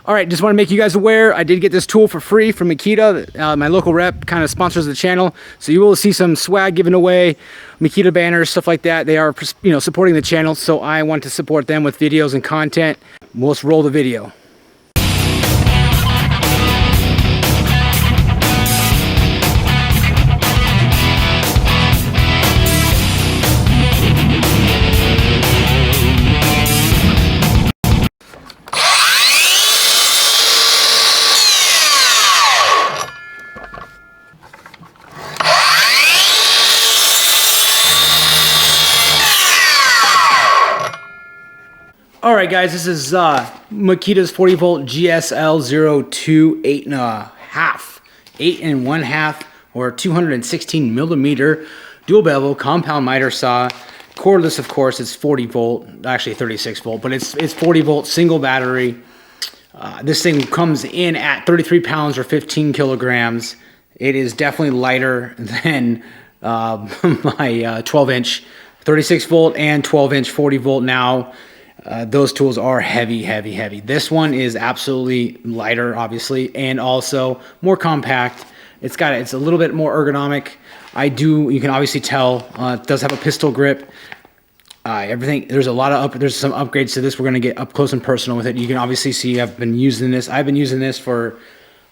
All right, just want to make you guys aware, I did get this tool for free from Makita. My local rep kind of sponsors the channel, so you will see some swag given away, Makita banners, stuff like that. They are, you know, supporting the channel, so I want to support them with videos and content. Let's roll the video. All right, guys, this is Makita's 40 volt GSL02 8 and 1/2 or 216 millimeter dual bevel compound miter saw. Cordless, of course, it's 40 volt, actually 36 volt, but it's 40 volt single battery. This thing comes in at 33 pounds or 15 kilograms. It is definitely lighter than my 12-inch 36 volt and 12-inch 40 volt now. Those tools are heavy. This one is absolutely lighter, obviously, and also more compact. It's a little bit more ergonomic. You can obviously tell, it does have a pistol grip. Everything, there's some upgrades to this. We're going to get up close and personal with it. You can obviously see I've been using this. I've been using this for,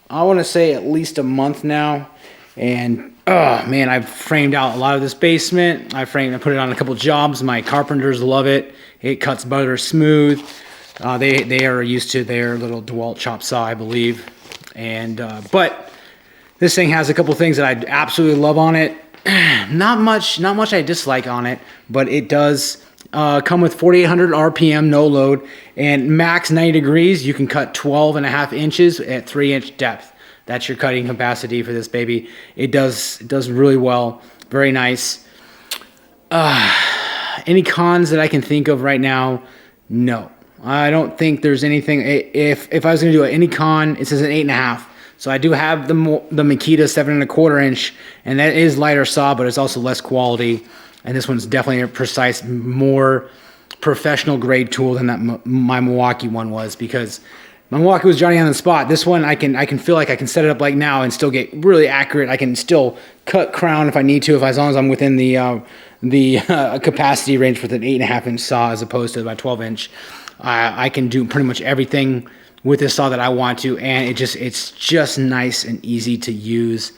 I want to say, at least a month now. And oh man, I've framed out a lot of this basement. I put it on a couple jobs. My carpenters love it. It cuts butter smooth. They are used to their little DeWalt chop saw, I believe. And but this thing has a couple things that I absolutely love on it. Not much I dislike on it, but it does come with 4,800 RPM, no load, and max 90 degrees. You can cut 12.5 inches at 3-inch depth. That's your cutting capacity for this baby. It does really well. Very nice. Any cons that I can think of right now? No. I don't think there's anything. If I was going to do any con, it says an 8.5. So I do have the Makita 7.25 inch, and that is lighter saw, but it's also less quality. And this one's definitely a precise, more professional grade tool than that my Milwaukee one was, because my Milwaukee was Johnny on the spot. This one, I can feel like I can set it up like now and still get really accurate. I can still cut crown if I need to, as long as I'm within the capacity range with an 8.5 inch saw as opposed to my 12 inch. I can do pretty much everything with this saw that I want to, and it's just nice and easy to use.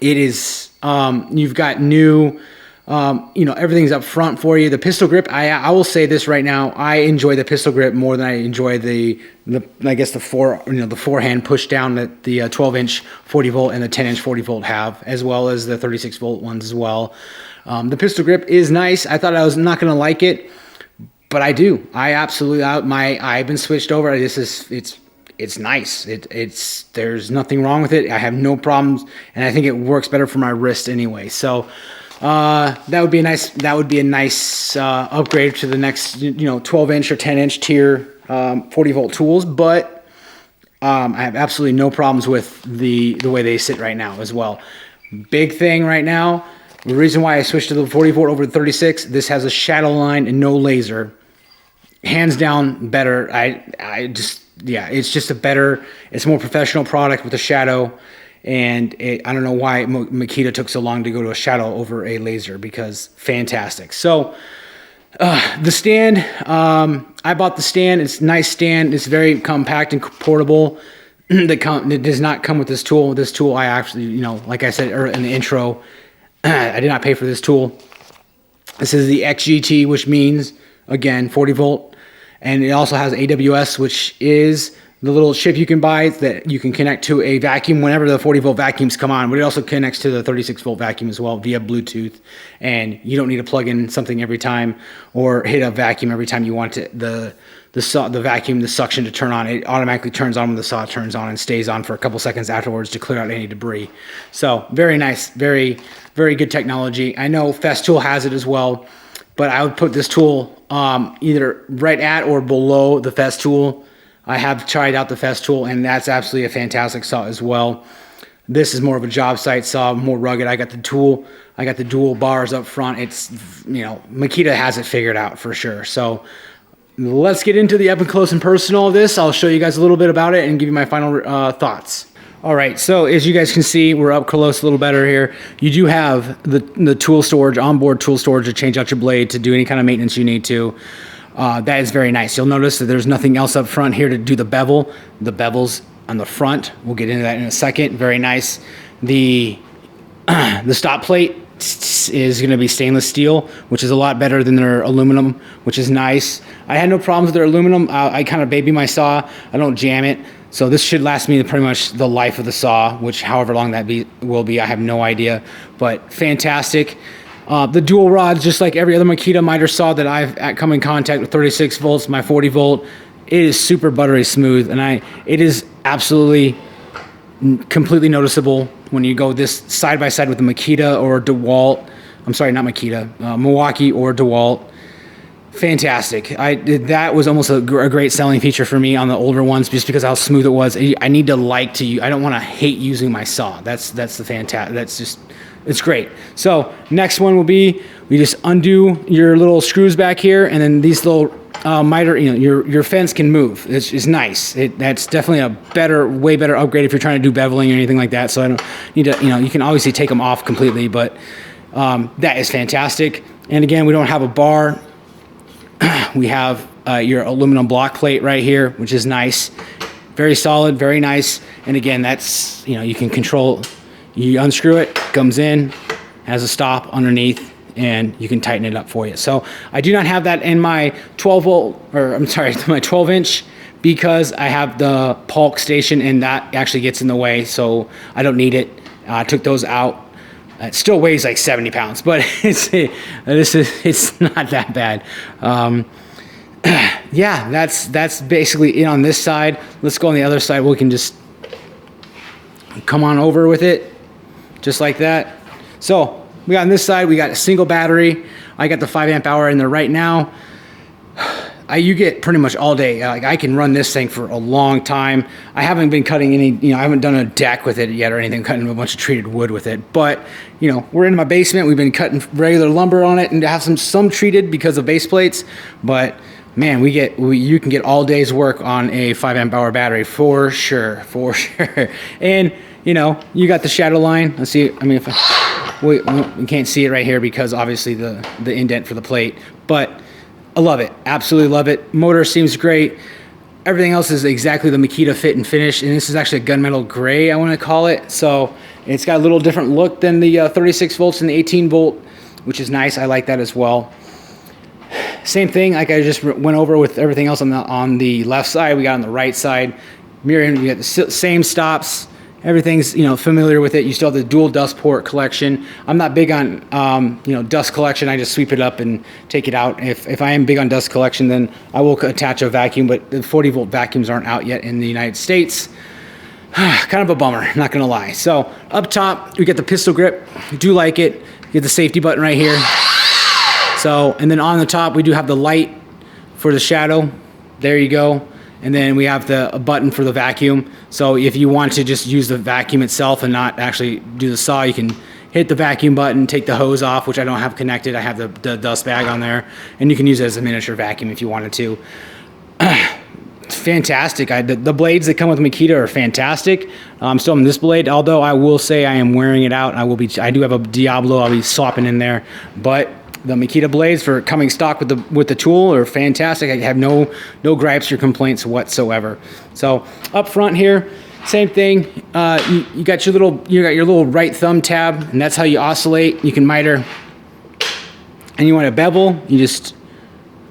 It is, you've got new, everything's up front for you. The pistol grip, I will say this right now, I enjoy the pistol grip more than I enjoy the forehand push down that the 12-inch 40 volt and the 10-inch 40 volt have, as well as the 36 volt ones as well. The pistol grip is nice. I thought I was not going to like it, but I do. I've been switched over. It's nice. There's nothing wrong with it. I have no problems, and I think it works better for my wrist anyway. So that would be a nice upgrade to the next 12-inch or 10-inch tier 40 volt tools. But I have absolutely no problems with the way they sit right now as well. Big thing right now. The reason why I switched to the 40 volt over the 36, this has a shadow line and no laser. Hands down better. It's just it's a more professional product with a shadow. And I don't know why Makita took so long to go to a shadow over a laser, because fantastic. So the stand, I bought the stand. It's a nice stand. It's very compact and portable. It does not come with this tool. This tool, I actually, like I said in the intro, I did not pay for this tool. This is the XGT, which means, again, 40 volt. And it also has AWS, which is the little chip you can buy that you can connect to a vacuum whenever the 40 volt vacuums come on. But it also connects to the 36 volt vacuum as well via Bluetooth. And you don't need to plug in something every time or hit a vacuum every time you want the vacuum, the suction to turn on. It automatically turns on when the saw turns on and stays on for a couple seconds afterwards to clear out any debris. So very nice, very, very good technology. I know Festool has it as well, but I would put this tool either right at or below the Festool. I have tried out the Festool, and that's absolutely a fantastic saw as well. This is more of a job site saw, more rugged. I got the dual bars up front. It's, Makita has it figured out for sure. So let's get into the up and close and personal of this. I'll show you guys a little bit about it and give you my final thoughts. All right, so as you guys can see, we're up close a little better here. You do have the tool storage, onboard tool storage to change out your blade, to do any kind of maintenance you need to. That is very nice. You'll notice that there's nothing else up front here to do the bevel. The bevel's on the front. We'll get into that in a second. Very nice. The stop plate is going to be stainless steel, which is a lot better than their aluminum, which is nice. I had no problems with their aluminum. I kind of baby my saw. I don't jam it. So this should last me pretty much the life of the saw, which however long that will be, I have no idea. But fantastic. The dual rods, just like every other Makita miter saw that I've come in contact with, 36 volts, my 40 volt, it is super buttery smooth, and it is absolutely completely noticeable when you go this side by side with the Makita or DeWalt. I'm sorry, not Makita, Milwaukee or DeWalt. Fantastic. That was almost a great selling feature for me on the older ones, just because how smooth it was. I need to like to use. I don't want to hate using my saw. That's the fantastic. That's just, it's great. So next one will be, we just undo your little screws back here, and then these little miter, your fence can move. It's nice. That's definitely a way better upgrade if you're trying to do beveling or anything like that. So I don't need to, you can obviously take them off completely, but that is fantastic. And again, we don't have a bar. We have your aluminum block plate right here, which is nice. Very solid, very nice. And again, that's, you can control, you unscrew it, comes in, has a stop underneath, and you can tighten it up for you. So I do not have that in my 12 inch, because I have the Polk station, and that actually gets in the way, so I don't need it. I took those out. It still weighs like 70 pounds, but it's not that bad. Yeah, that's basically it on this side. Let's go on the other side. We can just come on over with it, just like that. So we got on this side, we got a single battery. I got the 5 amp hour in there right now. You get pretty much all day. Like, I can run this thing for a long time. I haven't been cutting any, I haven't done a deck with it yet or anything, cutting a bunch of treated wood with it. But, we're in my basement. We've been cutting regular lumber on it and have some treated because of base plates. But man, you can get all day's work on a 5 amp hour battery for sure, And, you got the shadow line. Let's see. I mean, we can't see it right here because obviously the indent for the plate, but I love it. Absolutely love it. Motor seems great. Everything else is exactly the Makita fit and finish. And this is actually a gunmetal gray, I want to call it. So it's got a little different look than the 36 volts and the 18 volt, which is nice. I like that as well. Same thing, like I just went over with everything else on the left side. We got on the right side. Mirroring, you got the same stops. Everything's, familiar with it. You still have the dual dust port collection. I'm not big on, dust collection. I just sweep it up and take it out. If I am big on dust collection, then I will attach a vacuum, but the 40 volt vacuums aren't out yet in the United States. Kind of a bummer, not gonna lie. So up top, we get the pistol grip. I do like it. You get the safety button right here. So, and then on the top, we do have the light for the shadow. There you go. And then we have a button for the vacuum. So if you want to just use the vacuum itself and not actually do the saw, you can hit the vacuum button, take the hose off, which I don't have connected. I have the dust bag on there, and you can use it as a miniature vacuum if you wanted to. It's fantastic. The blades that come with Makita are fantastic. I'm still on this blade, although I will say I am wearing it out. I do have a Diablo I'll be swapping in there, but the Makita blades for coming stock with the tool are fantastic. I have no gripes or complaints whatsoever. So up front here, same thing. You got your little right thumb tab, and that's how you oscillate. You can miter, and you want to bevel. You just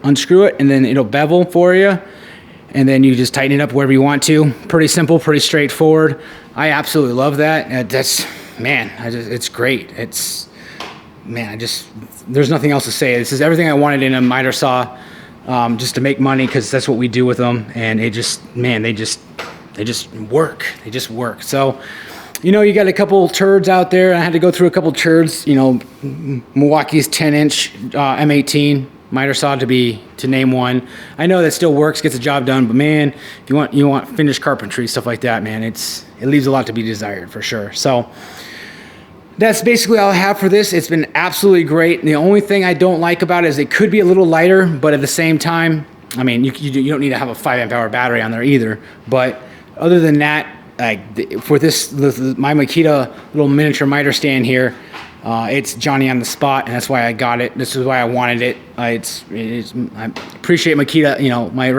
unscrew it, and then it'll bevel for you. And then you just tighten it up wherever you want to. Pretty simple, pretty straightforward. I absolutely love that. It's great. There's nothing else to say. This is everything I wanted in a miter saw, just to make money, because that's what we do with them. And they just work. They just work. So, you got a couple turds out there. I had to go through a couple turds. Milwaukee's 10-inch M18 miter saw to name one. I know that still works, gets the job done, but man, if you want finished carpentry, stuff like that, man, it leaves a lot to be desired for sure. So that's basically all I have for this. It's been absolutely great. The only thing I don't like about it is it could be a little lighter, but at the same time, I mean, you don't need to have a 5 amp hour battery on there either. But other than that, for my Makita little miniature miter stand here, it's Johnny on the spot, and that's why I got it. This is why I wanted it. I appreciate Makita, you know, my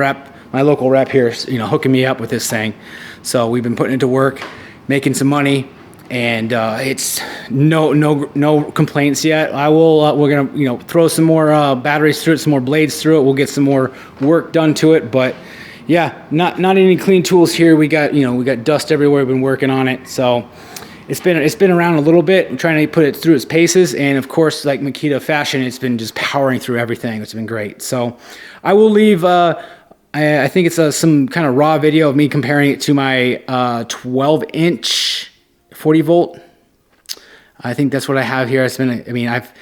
local rep here, you know, hooking me up with this thing. So we've been putting it to work, making some money, and it's no complaints yet. We're gonna, you know, throw some more batteries through it, some more blades through it. We'll get some more work done to it, but yeah, not any clean tools here. We got dust everywhere. We've been working on it, so it's been around a little bit. I'm trying to put it through its paces, and of course, like Makita fashion, it's been just powering through everything. It's been great. So I will leave. I think it's some kind of raw video of me comparing it to my 12-inch 40 volt. I think that's what I have here. I've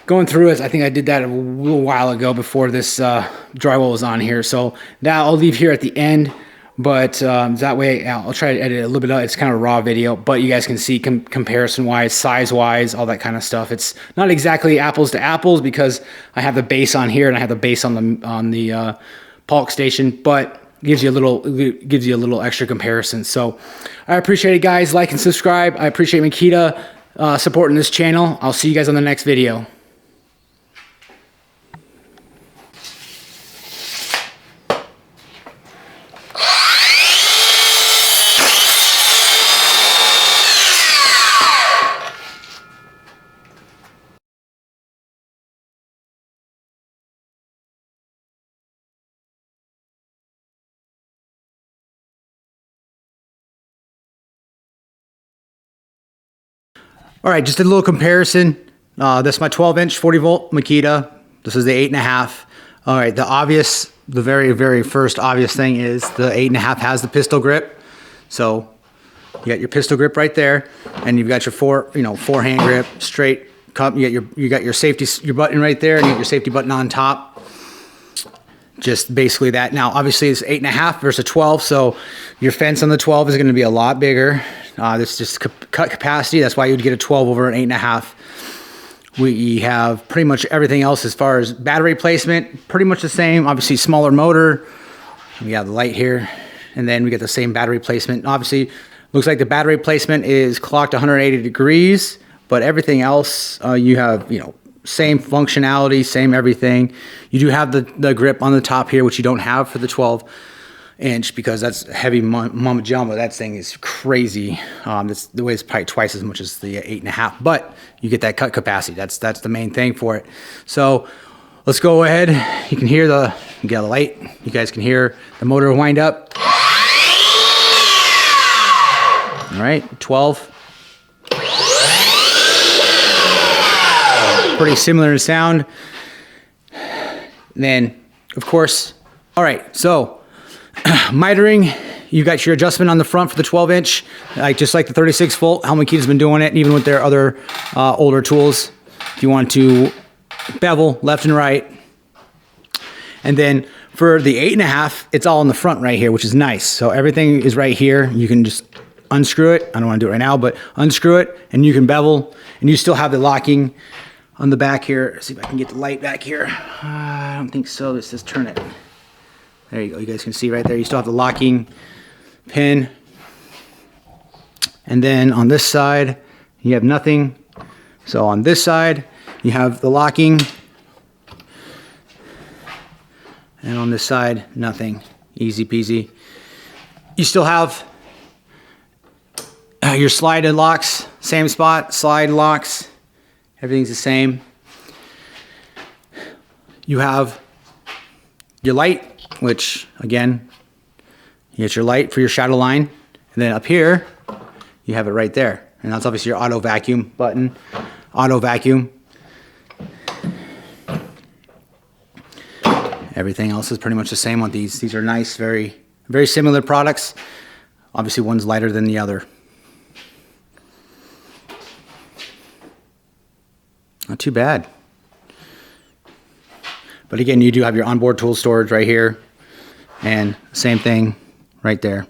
going through it. I think I did that a little while ago before this drywall was on here. So that I'll leave here at the end. But that way, I'll try to edit it a little bit. It's kind of a raw video, but you guys can see comparison-wise, size-wise, all that kind of stuff. It's not exactly apples to apples because I have the base on here and I have the base on the Polk station, but gives you a little extra comparison. So I appreciate it, guys. Like and subscribe. I appreciate Makita supporting this channel. I'll see you guys on the next video. All right, just a little comparison. This is my 12-inch 40 volt Makita. This is the 8.5. All right, the very, very first obvious thing is the 8.5 has the pistol grip. So you got your pistol grip right there, and you've got your forehand grip, straight cup. You got your button right there, and you got your safety button on top. Just basically that. Now, obviously, it's 8.5 versus a 12, so your fence on the 12 is going to be a lot bigger. This is just cut capacity. That's why you'd get a 12 over an 8.5. We have pretty much everything else as far as battery placement, pretty much the same. Obviously, smaller motor. We got the light here, and then we get the same battery placement. Obviously, looks like the battery placement is clocked 180 degrees, but everything else you have, same functionality, same everything. You do have the grip on the top here, which you don't have for the 12-inch because that's heavy mama jumbo. That thing is crazy. The weight is probably twice as much as the 8.5, but you get that cut capacity. That's the main thing for it. So let's go ahead. You can hear you got the light. You guys can hear the motor wind up. All right, 12. Pretty similar in sound. Then, of course, all right, so mitering, you got your adjustment on the front for the 12-inch, just like the 36 volt, how Makita's been doing it, and even with their other older tools. If you want to bevel left and right. And then for the 8.5, it's all in the front right here, which is nice. So everything is right here. You can just unscrew it. I don't want to do it right now, but unscrew it, and you can bevel, and you still have the locking on the back here. Let's see if I can get the light back here. I don't think so. Let's just turn it. There you go. You guys can see right there. You still have the locking pin. And then on this side, you have nothing. So on this side, you have the locking. And on this side, nothing. Easy peasy. You still have your slide locks. Same spot, slide locks. Everything's the same. You have your light, which again, you get your light for your shadow line. And then up here, you have it right there. And that's obviously your auto vacuum button. Auto vacuum. Everything else is pretty much the same on these. These are nice, very, very similar products. Obviously one's lighter than the other. Not too bad. But again, you do have your onboard tool storage right here, and same thing right there.